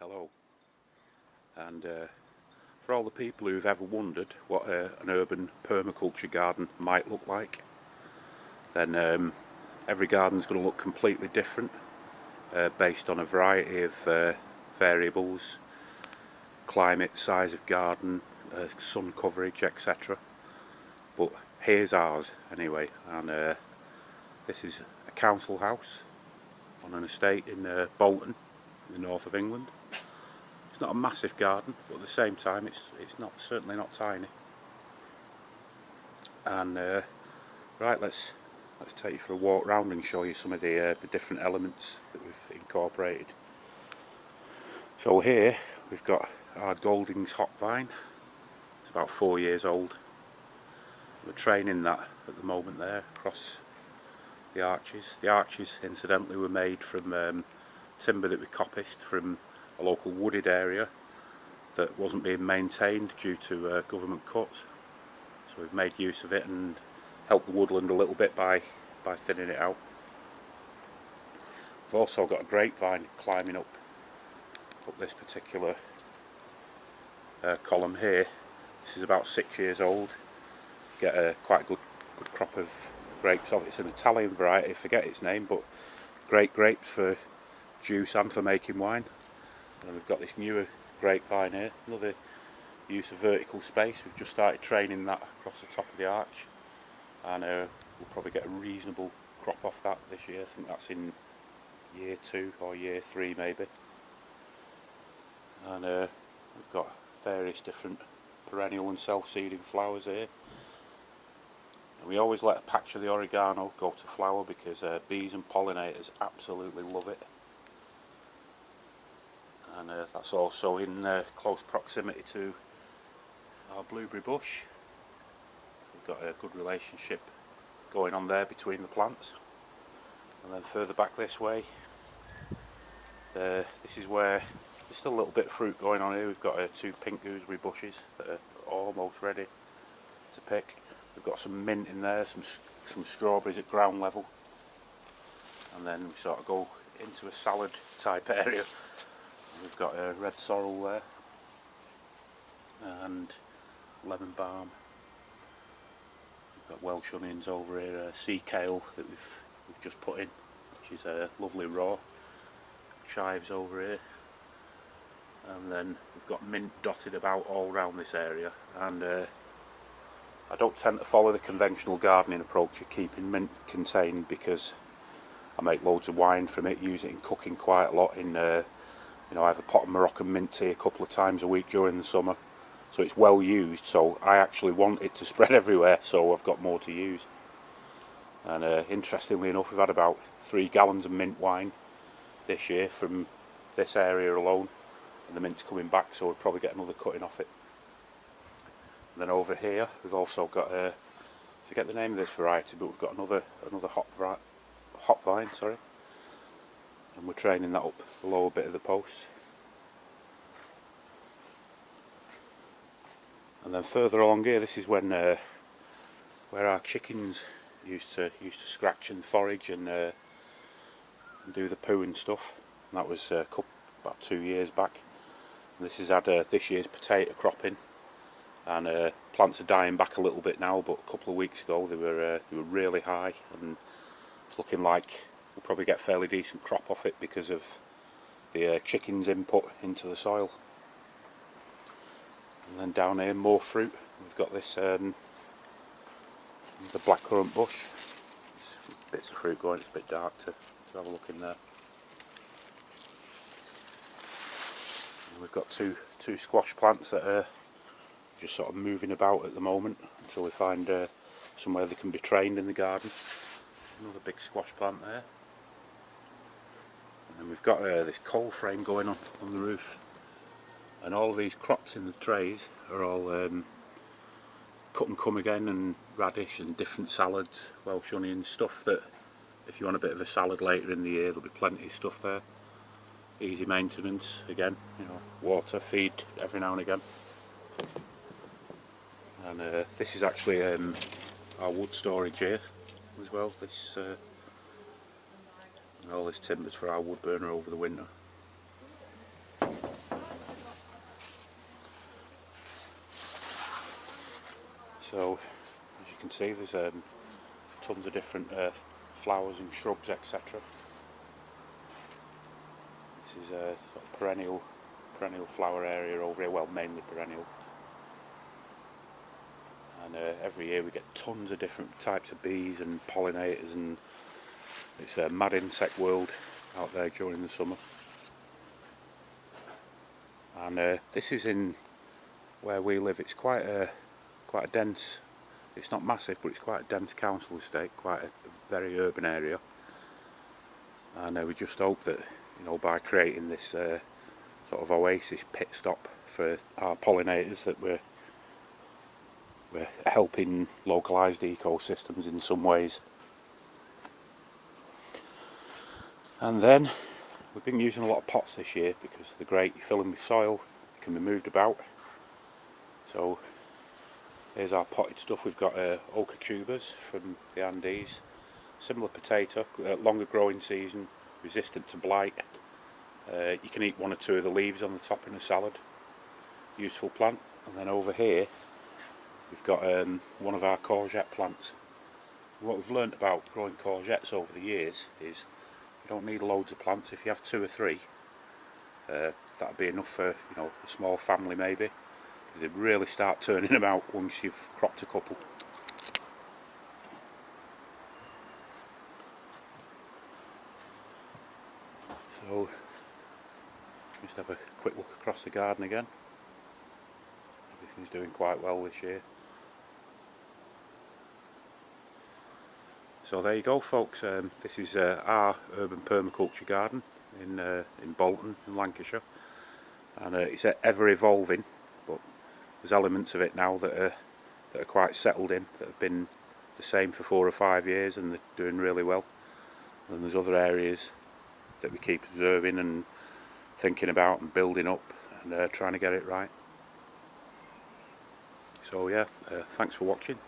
Hello, and for all the people who've ever wondered what an urban permaculture garden might look like, then every garden's going to look completely different based on a variety of variables: climate, size of garden, sun coverage, etc. But here's ours anyway, and this is a council house on an estate in Bolton, in the north of England. It's not a massive garden, but at the same time it's certainly not tiny. And right, let's take you for a walk round and show you some of the different elements that we've incorporated. So here we've got our Golding's hop vine. It's about 4 years old. We're training that at the moment there across the arches. The arches, incidentally, were made from timber that we coppiced from a local wooded area that wasn't being maintained due to government cuts. So we've made use of it and helped the woodland a little bit by thinning it out. We've also got a grapevine climbing up this particular column here. This is about 6 years old. Get a quite good crop of grapes off. It's an Italian variety, I forget its name, but great grapes for juice and for making wine. And we've got this newer grapevine here, another use of vertical space. We've just started training that across the top of the arch, and we'll probably get a reasonable crop off that this year. I think that's in year 2 or year 3 maybe. And we've got various different perennial and self-seeding flowers here. And we always let a patch of the oregano go to flower because bees and pollinators absolutely love it. And that's also in close proximity to our blueberry bush. We've got a good relationship going on there between the plants. And then further back this way, this is where there's still a little bit of fruit going on here. We've got 2 pink gooseberry bushes that are almost ready to pick. We've got some mint in there, some strawberries at ground level, and then we sort of go into a salad type area. We've got a red sorrel there and lemon balm. We've got Welsh onions over here, sea kale that we've just put in, which is lovely raw. Chives over here, and then we've got mint dotted about all around this area. And I don't tend to follow the conventional gardening approach of keeping mint contained because I make loads of wine from it, use it in cooking quite a lot. I have a pot of Moroccan mint tea a couple of times a week during the summer, so it's well used. So I actually want it to spread everywhere, so I've got more to use. And interestingly enough, we've had about 3 gallons of mint wine this year from this area alone, and the mint's coming back, so we'll probably get another cutting off it. And then over here we've also got I forget the name of this variety, but we've got another hop vine, sorry, and we're training that up the lower bit of the posts. And then further along here, this is when where our chickens used to scratch and forage and do the poo and stuff. And that was about 2 years back. And this has had this year's potato cropping, and plants are dying back a little bit now, but a couple of weeks ago they were really high, and it's looking like we'll probably get fairly decent crop off it because of the chickens' input into the soil. And then down here, more fruit. We've got this the blackcurrant bush. There's bits of fruit going. It's a bit dark to have a look in there. And we've got two squash plants that are just sort of moving about at the moment until we find somewhere they can be trained in the garden. Another big squash plant there. And then we've got this coal frame going on the roof. And all of these crops in the trays are all cut and come again, and radish and different salads, Welsh onions, stuff that if you want a bit of a salad later in the year, there'll be plenty of stuff there. Easy maintenance again, water, feed every now and again. And this is actually our wood storage here as well. This and all this timber's for our wood burner over the winter. So as you can see, there's tons of different flowers and shrubs, etc. This is a sort of perennial flower area over here, well, mainly perennial. And every year we get tons of different types of bees and pollinators, and it's a mad insect world out there during the summer. And this is in where we live. It's quite a dense, it's not massive, but it's quite a dense council estate, quite a very urban area. And we just hope that, you know, by creating this sort of oasis pit stop for our pollinators, that we're helping localised ecosystems in some ways. And then we've been using a lot of pots this year because they're great. You fill them with soil, they can be moved about. So here's our potted stuff. We've got Olluco tubers from the Andes, similar potato, longer growing season, resistant to blight. You can eat one or two of the leaves on the top in a salad. Useful plant. And then over here we've got one of our courgette plants. What we've learnt about growing courgettes over the years is you don't need loads of plants. If you have 2 or 3, that'd be enough for, you know, a small family maybe. They really start turning them out once you've cropped a couple. So just have a quick look across the garden again. Everything's doing quite well this year. So there you go, folks. This is our urban permaculture garden in Bolton in Lancashire, and it's ever evolving, but there's elements of it now that are quite settled in, that have been the same for 4 or 5 years, and they're doing really well. And there's other areas that we keep observing and thinking about and building up and trying to get it right. So yeah, thanks for watching.